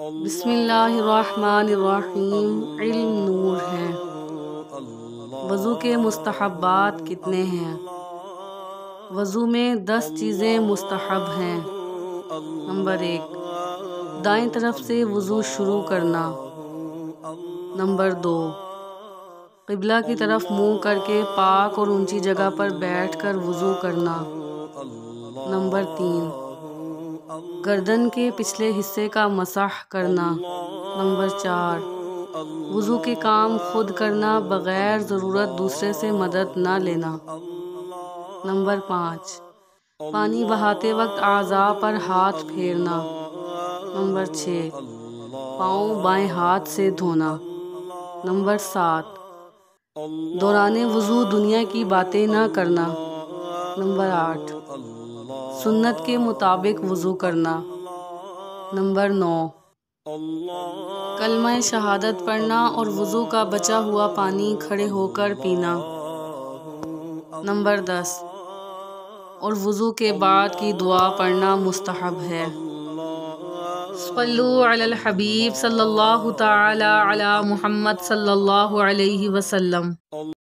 بسم اللہ الرحمن الرحیم۔ علم نور ہے۔ وضو کے مستحبات کتنے ہیں؟ وضو میں 10 چیزیں مستحب ہیں۔ نمبر 1، دائیں طرف سے وضو شروع کرنا۔ نمبر 2، قبلہ کی طرف منہ کر کے پاک اور اونچی جگہ پر بیٹھ کر وضو کرنا۔ نمبر 3، گردن کے پچھلے حصے کا مسح کرنا۔ نمبر 4، وضو کے کام خود کرنا، بغیر ضرورت دوسرے سے مدد نہ لینا۔ نمبر 5، پانی بہاتے وقت اعضاء پر ہاتھ پھیرنا۔ نمبر 6، پاؤں بائیں ہاتھ سے دھونا۔ نمبر 7، دوران وضو دنیا کی باتیں نہ کرنا۔ نمبر 8، سنت کے مطابق وضو کرنا۔ نمبر 9، کلمہ شہادت پڑھنا اور وضو کا بچا ہوا پانی کھڑے ہو کر پینا۔ نمبر 10، اور وضو کے بعد کی دعا پڑھنا مستحب ہے۔ صلو علی الحبیب صلی اللہ تعالی علی محمد صلی اللہ علیہ وسلم۔